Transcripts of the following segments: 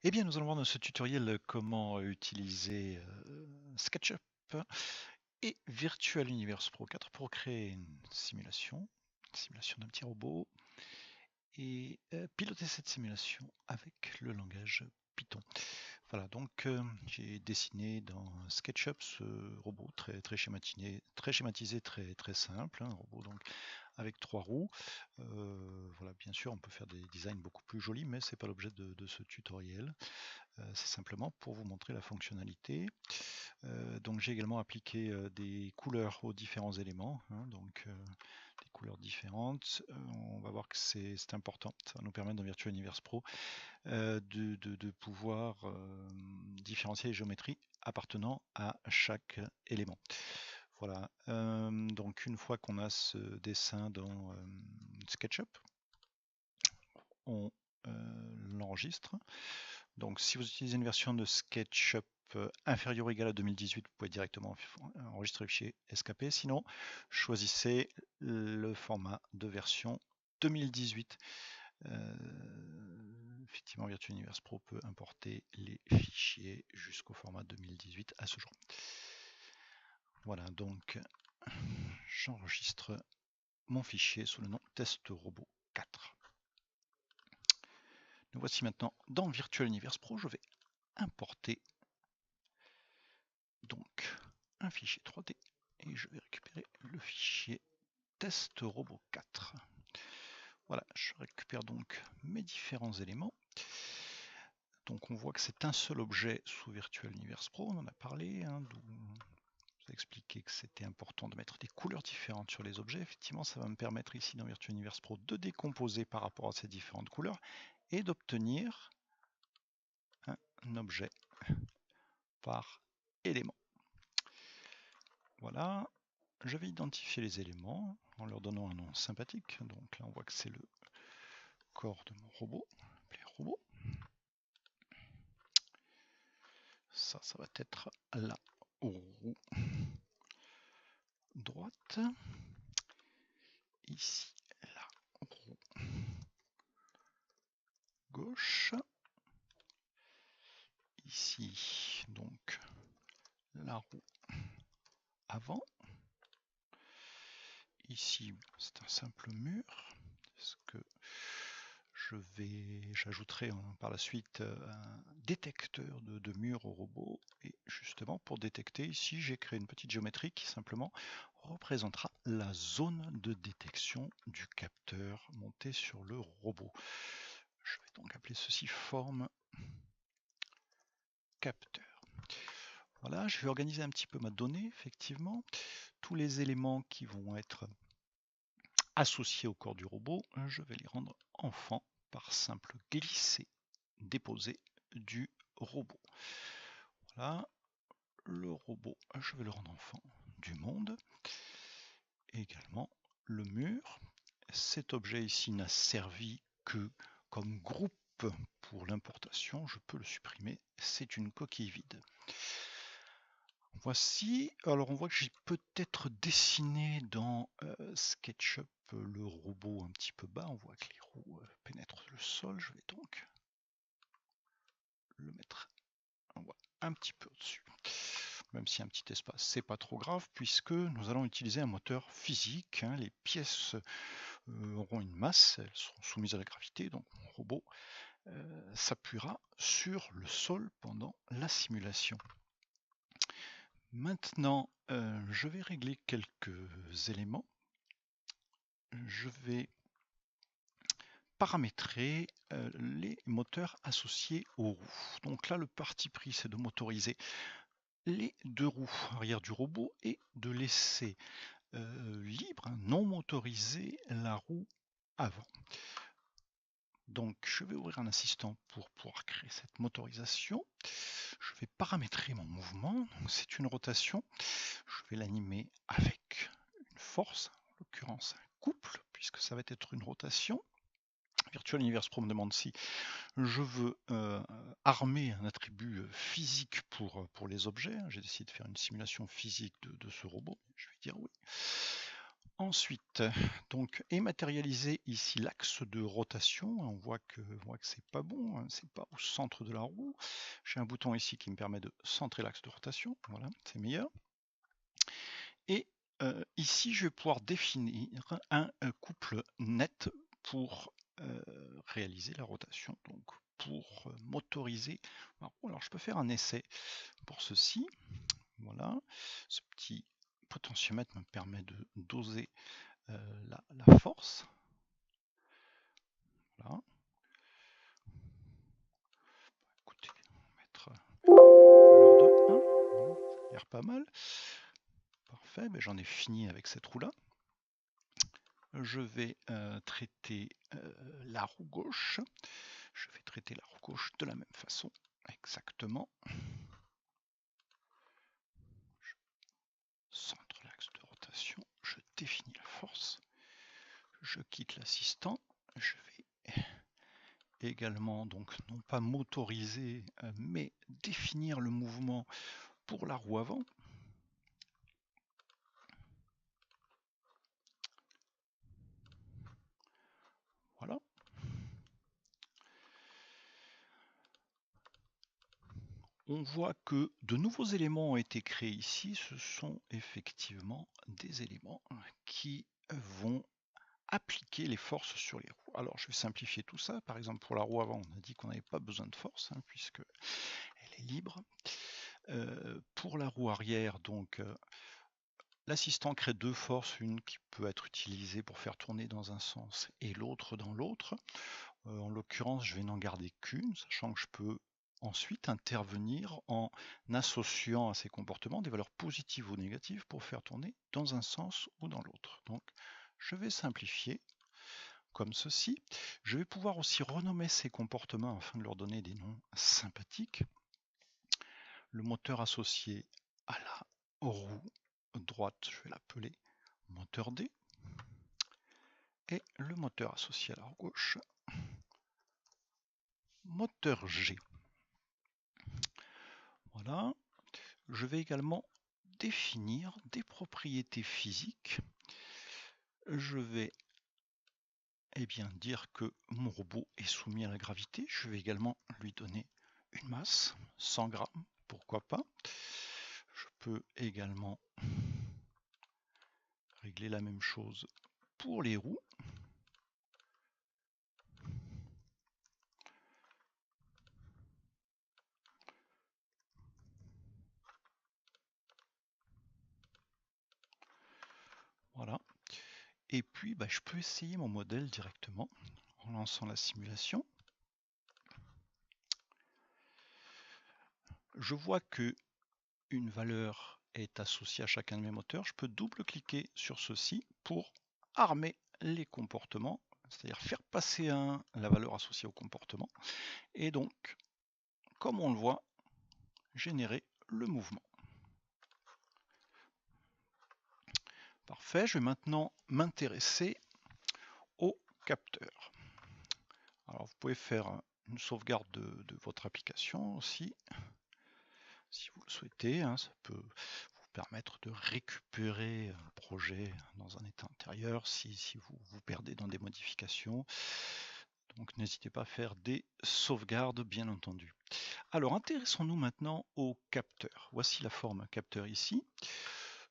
Eh bien, nous allons voir dans ce tutoriel comment utiliser SketchUp et Virtual Universe Pro 4 pour créer une simulation d'un petit robot et piloter cette simulation avec le langage Python. Voilà, donc j'ai dessiné dans SketchUp ce robot très schématisé, très simple, hein, un robot donc avec 3 roues. Voilà, bien sûr, on peut faire des designs beaucoup plus jolis, mais c'est pas l'objet de ce tutoriel. C'est simplement pour vous montrer la fonctionnalité. Donc j'ai également appliqué des couleurs aux différents éléments, hein, donc des couleurs différentes. On va voir que c'est important, ça va nous permettre dans Virtual Universe Pro de pouvoir différencier les géométries appartenant à chaque élément. Voilà, donc une fois qu'on a ce dessin dans SketchUp, on l'enregistre. Donc si vous utilisez une version de SketchUp inférieure ou égale à 2018, vous pouvez directement enregistrer le fichier SKP. Sinon, choisissez le format de version 2018. Effectivement, Virtual Universe Pro peut importer les fichiers jusqu'au format 2018 à ce jour. Voilà, donc j'enregistre mon fichier sous le nom test robot 4. Nous voici maintenant dans Virtual Universe Pro. Je vais importer donc un fichier 3D et je vais récupérer le fichier test robot 4. Voilà, je récupère donc mes différents éléments. Donc on voit que c'est un seul objet sous Virtual Universe Pro, on en a parlé, hein, d'où je vous ai expliqué que c'était important de mettre des couleurs différentes sur les objets. Effectivement, ça va me permettre ici dans Virtual Universe Pro de décomposer par rapport à ces différentes couleurs et d'obtenir un objet par élément. Voilà, je vais identifier les éléments en leur donnant un nom sympathique. Donc là, on voit que c'est le corps de mon robot, appelé robot. Ça va être la roue droite. Ici, la roue gauche. Ici, donc, la roue avant. Ici, c'est un simple mur. Ce que j'ajouterai par la suite un détecteur de murs au robot. Et justement, pour détecter, ici, j'ai créé une petite géométrie qui simplement représentera la zone de détection du capteur monté sur le robot. Je vais donc appeler ceci forme capteur. Voilà, je vais organiser un petit peu ma donnée, effectivement. Tous les éléments qui vont être associés au corps du robot, je vais les rendre enfants par simple glisser-déposer du robot. Voilà, le robot, je vais le rendre enfant du monde. Et également le mur. Cet objet ici n'a servi que comme groupe pour l'importation. Je peux le supprimer, c'est une coquille vide. Voici, alors on voit que j'ai peut-être dessiné dans SketchUp le robot un petit peu bas. On voit que les roues pénètrent le sol. Je vais donc le mettre un petit peu au-dessus. Même si un petit espace, c'est pas trop grave puisque nous allons utiliser un moteur physique. Les pièces auront une masse, elles seront soumises à la gravité, donc mon robot s'appuiera sur le sol pendant la simulation. Maintenant, je vais régler quelques éléments. Je vais paramétrer les moteurs associés aux roues. Donc là, le parti pris, c'est de motoriser les deux roues arrière du robot et de laisser libre, non motorisée, la roue avant. Donc je vais ouvrir un assistant pour pouvoir créer cette motorisation. Je vais paramétrer mon mouvement, c'est une rotation. Je vais l'animer avec une force, en l'occurrence un couple, puisque ça va être une rotation. Virtual Universe Pro me demande si je veux armer un attribut physique pour les objets. J'ai décidé de faire une simulation physique de ce robot. Je vais dire oui. Ensuite, donc, est matérialisé ici l'axe de rotation. On voit que c'est pas bon, hein, c'est pas au centre de la roue. J'ai un bouton ici qui me permet de centrer l'axe de rotation. Voilà, c'est meilleur. Et ici, je vais pouvoir définir un couple net pour réaliser la rotation, donc pour motoriser ma roue. Alors, je peux faire un essai pour ceci. Voilà, ce petit potentiomètre me permet de doser la force. Voilà. Écoutez, on va mettre valeur de 1. Voilà, ça a l'air pas mal. Parfait, ben, j'en ai fini avec cette roue-là. Je vais traiter la roue gauche. Je vais traiter la roue gauche de la même façon, exactement. Je centre l'axe de rotation, je définis la force, je quitte l'assistant, je vais également, donc non pas motoriser, mais définir le mouvement pour la roue avant. Voilà. On voit que de nouveaux éléments ont été créés ici. Ce sont effectivement des éléments qui vont appliquer les forces sur les roues. Alors je vais simplifier tout ça. Par exemple pour la roue avant, on a dit qu'on n'avait pas besoin de force puisque elle est libre. Pour la roue arrière, donc l'assistant crée deux forces, une qui peut être utilisée pour faire tourner dans un sens et l'autre dans l'autre. En l'occurrence, je vais n'en garder qu'une, sachant que je peux ensuite intervenir en associant à ces comportements des valeurs positives ou négatives pour faire tourner dans un sens ou dans l'autre. Donc je vais simplifier comme ceci. Je vais pouvoir aussi renommer ces comportements afin de leur donner des noms sympathiques. Le moteur associé à la roue droite, je vais l'appeler moteur D. Et le moteur associé à la roue gauche, moteur G. Voilà. Je vais également définir des propriétés physiques. Je vais dire que mon robot est soumis à la gravité. Je vais également lui donner une masse, 100 grammes, pourquoi pas. Je peux également régler la même chose pour les roues. Voilà. Et puis, je peux essayer mon modèle directement en lançant la simulation. Je vois que une valeur est associée à chacun de mes moteurs. Je peux double-cliquer sur ceci pour armer les comportements, c'est-à-dire faire passer la valeur associée au comportement, et donc, comme on le voit, générer le mouvement. Parfait, je vais maintenant m'intéresser au capteur. Alors vous pouvez faire une sauvegarde de votre application aussi, si vous le souhaitez, ça peut vous permettre de récupérer un projet dans un état antérieur si vous vous perdez dans des modifications. Donc n'hésitez pas à faire des sauvegardes, bien entendu. Alors intéressons-nous maintenant au capteur. Voici la forme capteur ici.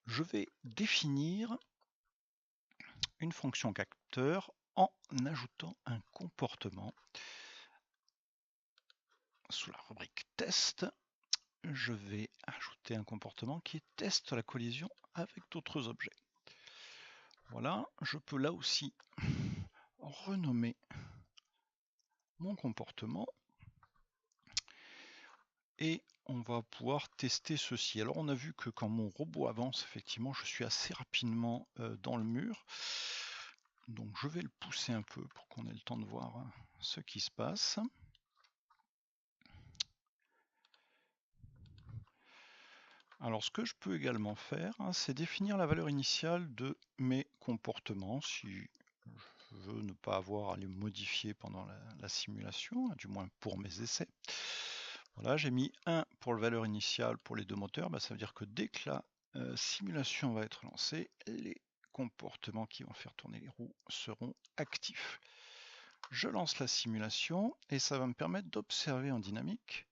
Je vais définir une fonction capteur en ajoutant un comportement sous la rubrique test. Je vais ajouter un comportement qui est teste la collision avec d'autres objets. Voilà, je peux là aussi renommer mon comportement et on va pouvoir tester ceci. Alors on a vu que quand mon robot avance, effectivement, je suis assez rapidement dans le mur. Donc je vais le pousser un peu pour qu'on ait le temps de voir ce qui se passe. Alors ce que je peux également faire, c'est définir la valeur initiale de mes comportements si je veux ne pas avoir à les modifier pendant la simulation, du moins pour mes essais. Voilà, j'ai mis 1 pour la valeur initiale pour les deux moteurs, ça veut dire que dès que la simulation va être lancée, les comportements qui vont faire tourner les roues seront actifs. Je lance la simulation et ça va me permettre d'observer en dynamique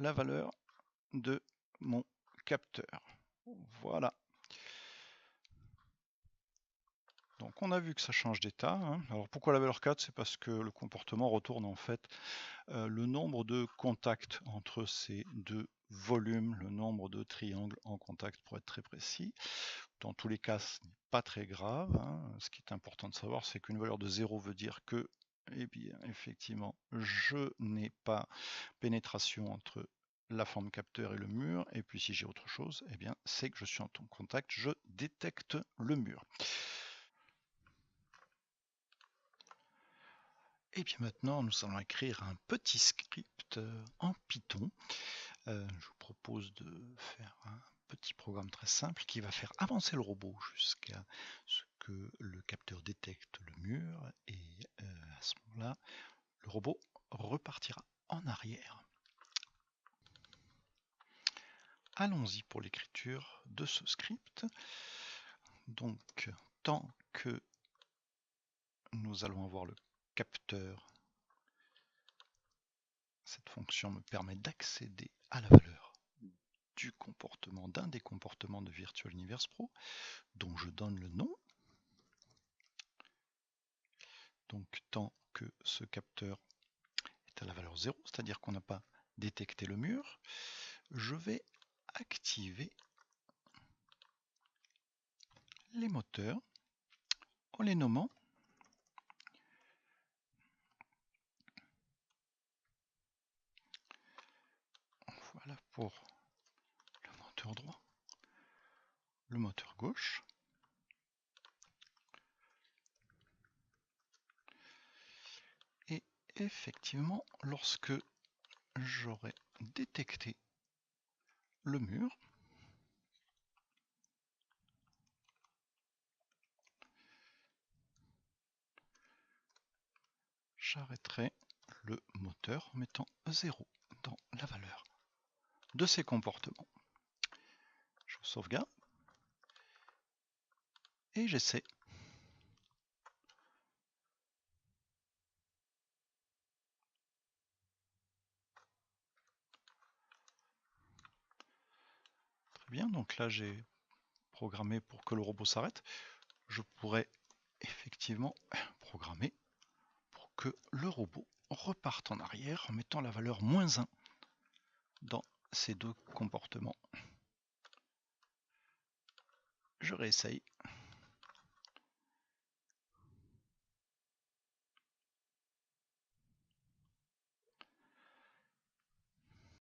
la valeur de mon capteur. Voilà. Donc on a vu que ça change d'état. Alors pourquoi la valeur 4? C'est parce que le comportement retourne en fait le nombre de contacts entre ces deux volumes, le nombre de triangles en contact pour être très précis. Dans tous les cas, ce n'est pas très grave. Ce qui est important de savoir, c'est qu'une valeur de 0 veut dire que, eh bien, effectivement, je n'ai pas pénétration entre la forme capteur et le mur. Et puis si j'ai autre chose, eh bien, c'est que je suis en contact, je détecte le mur. Et bien maintenant, nous allons écrire un petit script en Python. Je vous propose de faire un petit programme très simple qui va faire avancer le robot jusqu'à ce que le capteur détecte le mur. Et à ce moment-là, le robot repartira en arrière. Allons-y pour l'écriture de ce script. Donc, tant que nous allons avoir le capteur, cette fonction me permet d'accéder à la valeur du comportement, d'un des comportements de Virtual Universe Pro, dont je donne le nom. Donc, tant que ce capteur est à la valeur 0, c'est-à-dire qu'on n'a pas détecté le mur, je vais activer les moteurs en les nommant. Voilà pour le moteur droit, le moteur gauche. Et effectivement, lorsque j'aurai détecté le mur, j'arrêterai le moteur en mettant 0 dans la valeur de ces comportements. Je sauvegarde et j'essaie. Très bien, donc là j'ai programmé pour que le robot s'arrête. Je pourrais effectivement programmer pour que le robot reparte en arrière en mettant la valeur -1 dans ces deux comportements. Je réessaye.